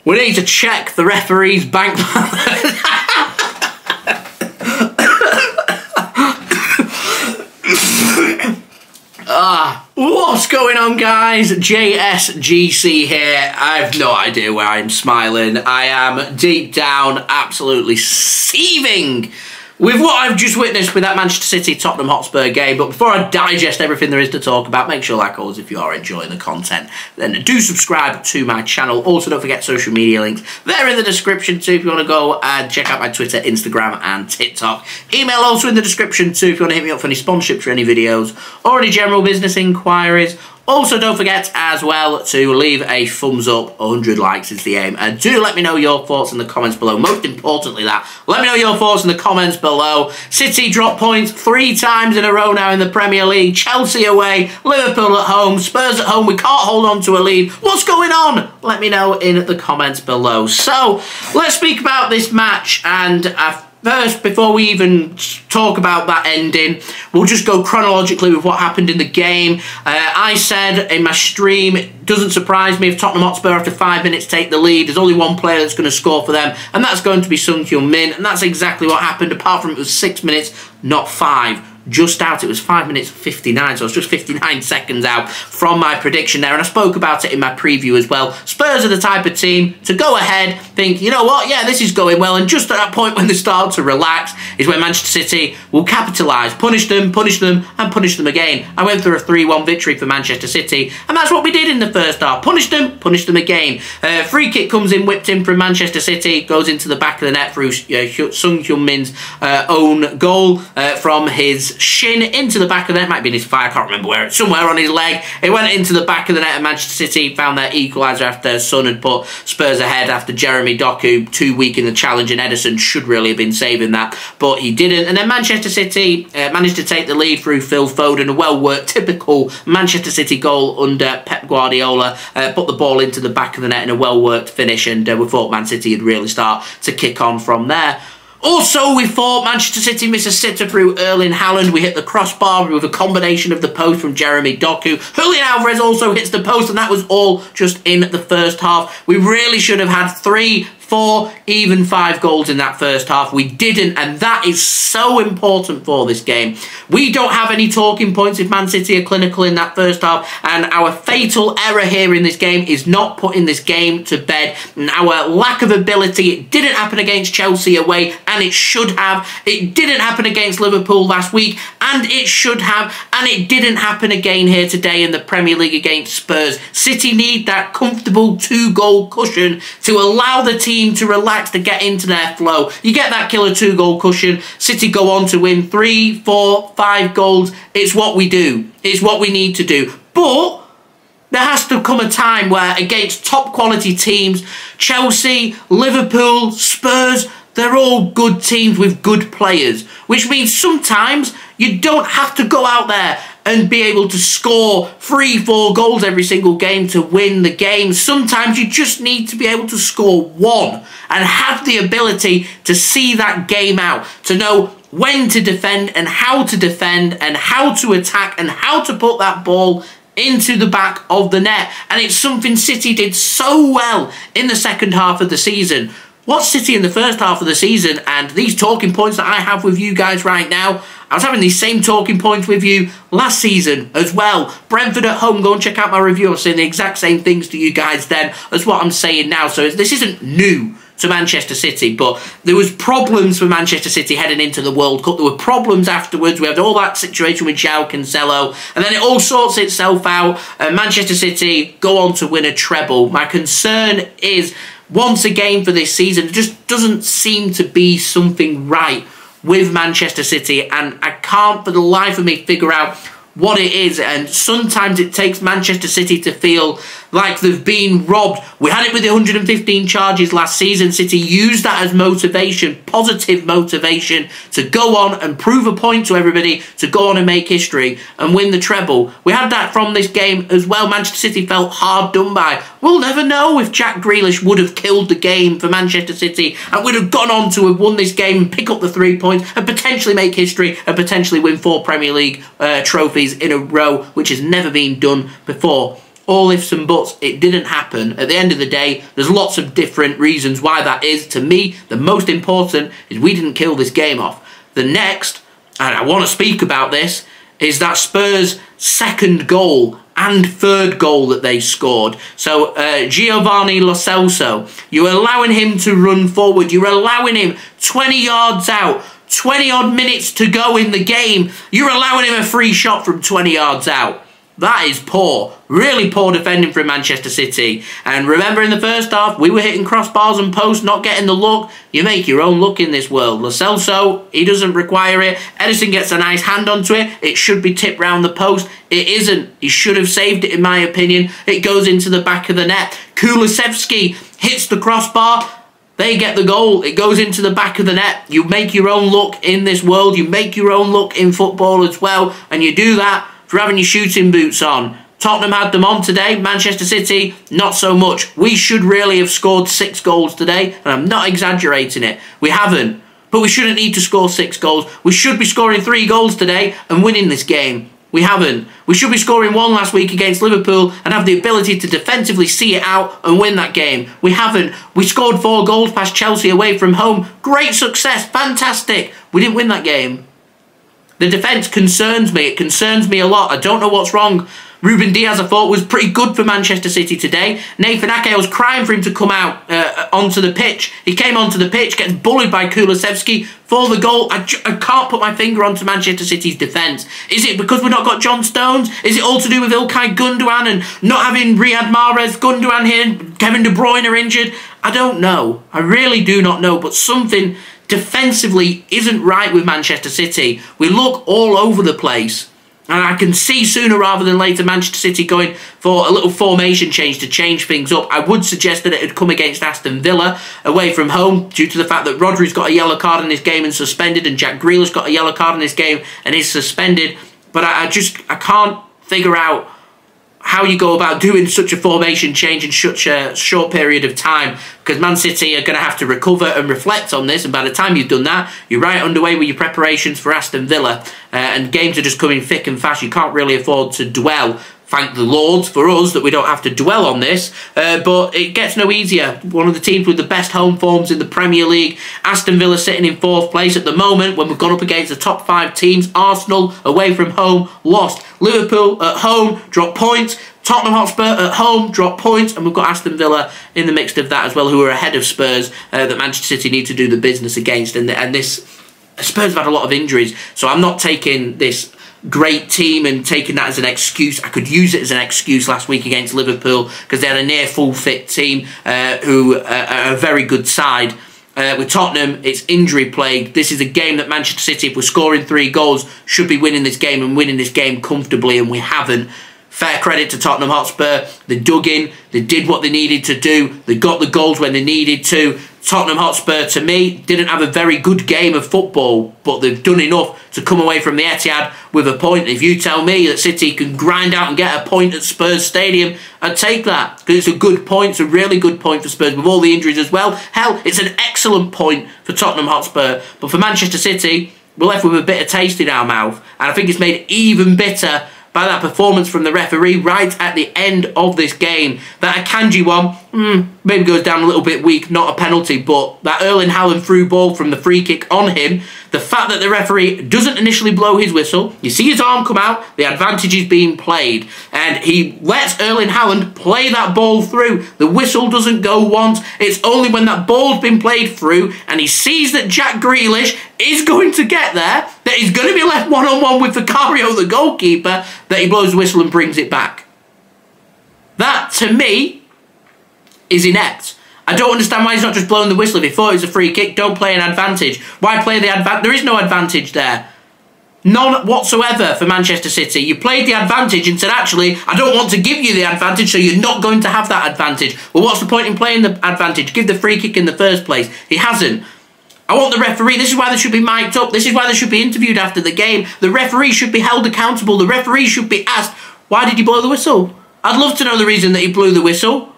We need to check the referee's bank balance. What's going on, guys? JSGC here. I have no idea why I'm smiling. I am deep down absolutely seething with what I've just witnessed with that Manchester City Tottenham Hotspur game. But before I digest everything there is to talk about, make sure, like always, if you are enjoying the content, then do subscribe to my channel. Also, don't forget social media links. They're in the description too if you want to go and check out my Twitter, Instagram and TikTok. Email also in the description too if you want to hit me up for any sponsorships for any videos or any general business inquiries. Also, don't forget as well to leave a thumbs up. 100 likes is the aim. And do let me know your thoughts in the comments below. Most importantly, let me know your thoughts in the comments below. City drop points 3 times in a row now in the Premier League. Chelsea away, Liverpool at home, Spurs at home. We can't hold on to a lead. What's going on? Let me know in the comments below. So, let's speak about this match. And first, before we even talk about that ending, we'll just go chronologically with what happened in the game. I said in my stream, it doesn't surprise me if Tottenham Hotspur after 5 minutes take the lead. There's only one player that's going to score for them, and that's going to be Heung-Min, and that's exactly what happened, apart from it was 6 minutes, not 5. Just out, it was 5 minutes 59, so it's just 59 seconds out from my prediction there, and I spoke about it in my preview as well. Spurs are the type of team to go ahead, think, you know what, yeah, this is going well, and just at that point when they start to relax is when Manchester City will capitalise, punish them, and punish them again. I went through a 3-1 victory for Manchester City, and that's what we did in the first half. Punish them again. Free kick comes in, whipped in from Manchester City, goes into the back of the net through Heung-Min's own goal from his shin into the back of the net. Might be in his thigh, I can't remember where. It's somewhere on his leg. It went into the back of the net, and Manchester City found their equaliser after Son had put Spurs ahead after Jeremy Doku, too weak in the challenge, and Ederson should really have been saving that, but he didn't. And then Manchester City managed to take the lead through Phil Foden, a well-worked, typical Manchester City goal under Pep Guardiola. Put the ball into the back of the net in a well-worked finish, and we thought Man City would really start to kick on from there. Also, we thought Manchester City miss a sitter through Erling Haaland. We hit the crossbar with a combination of the post from Jeremy Doku. Julian Alvarez also hits the post, and that was all just in the first half. We really should have had 3, 4, even 5 goals in that first half. We didn't, and that is so important for this game. We don't have any talking points if Man City are clinical in that first half, and our fatal error here in this game is not putting this game to bed. And our lack of ability, it didn't happen against Chelsea away, and it should have. It didn't happen against Liverpool last week, and it should have, and it didn't happen again here today in the Premier League against Spurs. City need that comfortable 2-goal cushion to allow the team to relax, to get into their flow. You get that killer 2-goal cushion, City go on to win 3, 4, 5 goals. It's what we do. It's what we need to do. But there has to come a time where against top quality teams, Chelsea, Liverpool, Spurs, they're all good teams with good players, which means sometimes you don't have to go out there and be able to score 3, 4 goals every single game to win the game. Sometimes you just need to be able to score 1 and have the ability to see that game out, to know when to defend and how to attack and how to put that ball into the back of the net. And it's something City did so well in the second half of the season. What's City in the first half of the season, and these talking points that I have with you guys right now, I was having these same talking points with you last season as well. Brentford at home, go and check out my review. I'm saying the exact same things to you guys then as what I'm saying now. So this isn't new to Manchester City, but there was problems for Manchester City heading into the World Cup. There were problems afterwards. We had all that situation with João Cancelo, and then it all sorts itself out, and Manchester City go on to win a treble. My concern is, once again for this season, it just doesn't seem to be something right with Manchester City, and I can't for the life of me figure out what it is. And sometimes it takes Manchester City to feel like they've been robbed. We had it with the 115 charges last season. City used that as motivation, positive motivation, to go on and prove a point to everybody, to go on and make history and win the treble. We had that from this game as well. Manchester City felt hard done by. We'll never know if Jack Grealish would have killed the game for Manchester City and would have gone on to have won this game and pick up the 3 points and potentially make history and potentially win 4 Premier League trophies in a row, which has never been done before. all ifs and buts. It didn't happen. At the end of the day, there's lots of different reasons why that is. To me, the most important is we didn't kill this game off. The next, and I want to speak about this, is that Spurs' second goal and third goal that they scored. So Giovani Lo Celso, you're allowing him to run forward. You're allowing him 20 yards out, 20 odd minutes to go in the game. You're allowing him a free shot from 20 yards out. That is poor. Really poor defending from Manchester City. And remember in the first half, we were hitting crossbars and posts, not getting the look. You make your own look in this world. Lo Celso, he doesn't require it. Ederson gets a nice hand onto it. It should be tipped round the post. It isn't. He should have saved it, in my opinion. It goes into the back of the net. Kulusevski hits the crossbar. They get the goal. It goes into the back of the net. You make your own look in this world. You make your own look in football as well. And you do that for having your shooting boots on. Tottenham had them on today. Manchester City, not so much. We should really have scored 6 goals today. And I'm not exaggerating it. We haven't. But we shouldn't need to score 6 goals. We should be scoring 3 goals today and winning this game. We haven't. We should be scoring 1 last week against Liverpool and have the ability to defensively see it out and win that game. We haven't. We scored 4 goals past Chelsea away from home. Great success. Fantastic. We didn't win that game. The defence concerns me. It concerns me a lot. I don't know what's wrong. Ruben Dias, I thought, was pretty good for Manchester City today. Nathan Ake, I was crying for him to come out onto the pitch. He came onto the pitch, gets bullied by Kulusevski for the goal. I can't put my finger onto Manchester City's defence. Is it because we've not got John Stones? Is it all to do with Ilkay Gundogan and not having Riyad Mahrez, Gundogan here, Kevin De Bruyne are injured? I don't know. I really do not know, but something defensively isn't right with Manchester City. We look all over the place. And I can see sooner rather than later Manchester City going for a little formation change to change things up. I would suggest that it would come against Aston Villa away from home due to the fact that Rodri's got a yellow card in this game and suspended, and Jack Grealish got a yellow card in this game and is suspended. But I can't figure out how you go about doing such a formation change in such a short period of time, because Man City are going to have to recover and reflect on this, and by the time you've done that, you're right underway with your preparations for Aston Villa, and games are just coming thick and fast. You can't really afford to dwell. Thank the Lord for us that we don't have to dwell on this, but it gets no easier. One of the teams with the best home forms in the Premier League. Aston Villa sitting in 4th place at the moment when we've gone up against the top 5 teams. Arsenal away from home, lost. Liverpool at home, dropped points. Tottenham Hotspur at home, dropped points, and we've got Aston Villa in the mix of that as well, who are ahead of Spurs, that Manchester City need to do the business against. And this Spurs have had a lot of injuries, so I'm not taking this great team and taking that as an excuse. I could use it as an excuse last week against Liverpool because they had a near full fit team who are a very good side. With Tottenham, it's injury plagued. This is a game that Manchester City, if we're scoring 3 goals, should be winning this game and winning this game comfortably, and we haven't. Fair credit to Tottenham Hotspur. They dug in, they did what they needed to do, they got the goals when they needed to. Tottenham Hotspur, to me, didn't have a very good game of football, but they've done enough to come away from the Etihad with a point. If you tell me that City can grind out and get a point at Spurs Stadium, I'd take that, because it's a good point. It's a really good point for Spurs with all the injuries as well. Hell, it's an excellent point for Tottenham Hotspur. But for Manchester City, we're left with a bitter taste in our mouth, and I think it's made even bitter by that performance from the referee right at the end of this game. That Akanji one, maybe goes down a little bit weak, not a penalty, but that Erling Haaland through ball from the free kick on him, the fact that the referee doesn't initially blow his whistle, you see his arm come out, the advantage is being played, and he lets Erling Haaland play that ball through. The whistle doesn't go once, it's only when that ball's been played through and he sees that Jack Grealish is going to get there, that he's going to be left one-on-one with Vicario, the goalkeeper, that he blows the whistle and brings it back. That, to me, is inept. I don't understand why he's not just blowing the whistle. If he thought it was a free kick, don't play an advantage. Why play the advantage? There is no advantage there. None whatsoever for Manchester City. You played the advantage and said, actually, I don't want to give you the advantage, so you're not going to have that advantage. Well, what's the point in playing the advantage? Give the free kick in the first place. He hasn't. I want the referee. This is why they should be mic'd up. This is why they should be interviewed after the game. The referee should be held accountable. The referee should be asked, why did you blow the whistle? I'd love to know the reason that he blew the whistle.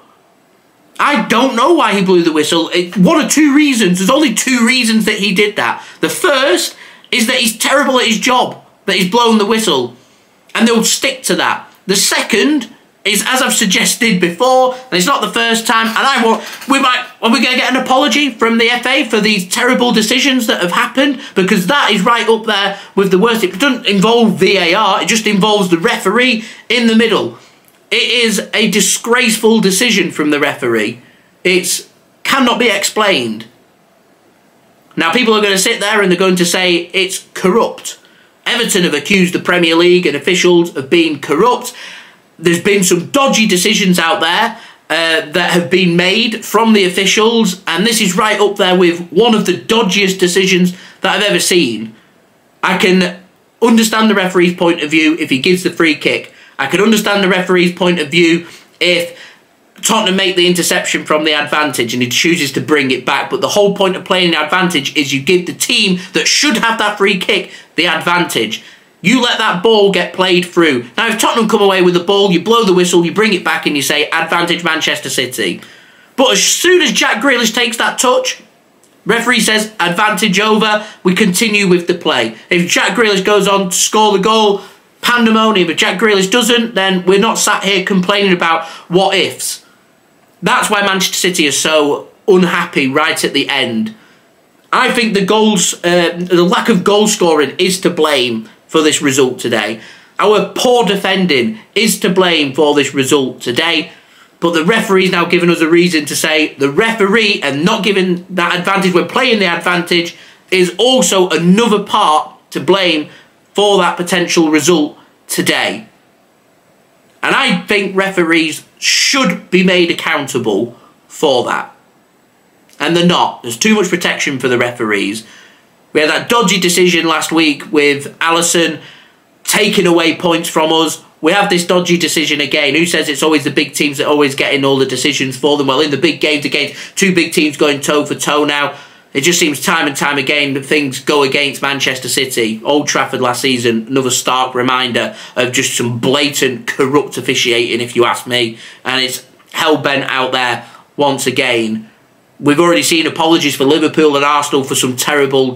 I don't know why he blew the whistle. One or two reasons. There's only 2 reasons that he did that. The first is that he's terrible at his job, that he's blown the whistle, and they'll stick to that. The second is, as I've suggested before, and it's not the first time, and are we going to get an apology from the FA for these terrible decisions that have happened? Because that is right up there with the worst. It doesn't involve VAR, it just involves the referee in the middle. It is a disgraceful decision from the referee. It cannot be explained. Now, people are going to sit there and they're going to say it's corrupt. Everton have accused the Premier League and officials of being corrupt. There's been some dodgy decisions out there that have been made from the officials, and this is right up there with one of the dodgiest decisions that I've ever seen. I can understand the referee's point of view if he gives the free kick. I can understand the referee's point of view if Tottenham make the interception from the advantage and he chooses to bring it back. But the whole point of playing the advantage is you give the team that should have that free kick the advantage. You let that ball get played through. Now, if Tottenham come away with the ball, you blow the whistle, you bring it back and you say, advantage Manchester City. But as soon as Jack Grealish takes that touch, referee says, advantage over, we continue with the play. If Jack Grealish goes on to score the goal, pandemonium. If Jack Grealish doesn't, then we're not sat here complaining about what ifs. That's why Manchester City are so unhappy right at the end. I think the lack of goal scoring is to blame for this result today. Our poor defending is to blame for this result today. But the referee's now given us a reason to say the referee and not giving that advantage when playing the advantage is also another part to blame for that potential result today. And I think referees should be made accountable for that. And they're not. There's too much protection for the referees. We had that dodgy decision last week with Alisson taking away points from us. We have this dodgy decision again. Who says it's always the big teams that are always getting all the decisions for them? Well, in the big games against two big teams going toe for toe now, it just seems time and time again that things go against Manchester City. Old Trafford last season, another stark reminder of just some blatant corrupt officiating, if you ask me. And it's hell-bent out there once again. We've already seen apologies for Liverpool and Arsenal for some terrible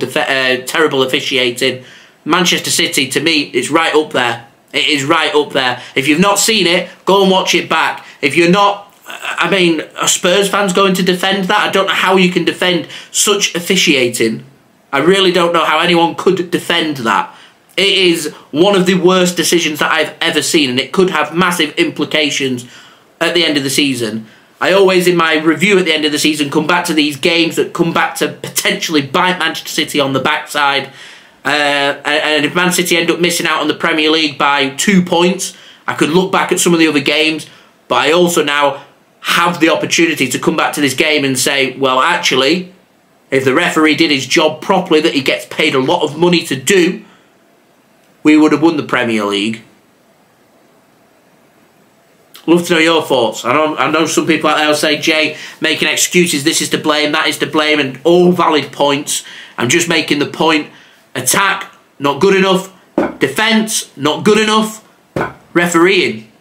officiating. Manchester City, to me, it's right up there. It is right up there. If you've not seen it, go and watch it back. If you're not, I mean, are Spurs fans going to defend that? I don't know how you can defend such officiating. I really don't know how anyone could defend that. It is one of the worst decisions that I've ever seen, and it could have massive implications at the end of the season. I always, in my review at the end of the season, come back to these games that come back to potentially bite Manchester City on the backside. And if Man City end up missing out on the Premier League by 2 points, I could look back at some of the other games, but I also now have the opportunity to come back to this game and say, well, actually, if the referee did his job properly, that he gets paid a lot of money to do, we would have won the Premier League. Love to know your thoughts. I know some people out there will say, Jay, making excuses, this is to blame, that is to blame, and all valid points. I'm just making the point. Attack, not good enough. Defence, not good enough. Refereeing,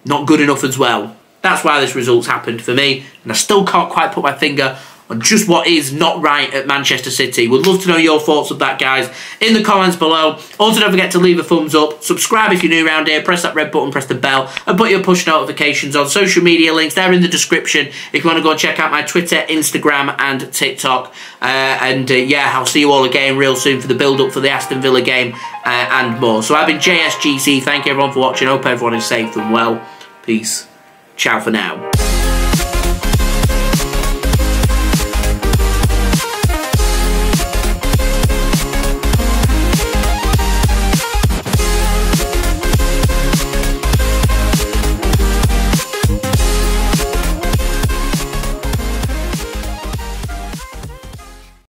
not good enough as well. That's why this result's happened for me. And I still can't quite put my finger on just what is not right at Manchester City. Would love to know your thoughts of that, guys, in the comments below. Also, don't forget to leave a thumbs up. Subscribe if you're new around here. Press that red button, press the bell, and put your push notifications on. Social media links, they're in the description if you want to go and check out my Twitter, Instagram, and TikTok. Yeah, I'll see you all again real soon for the build-up for the Aston Villa game and more. So I've been JSGC. Thank you, everyone, for watching. Hope everyone is safe and well. Peace. Ciao for now.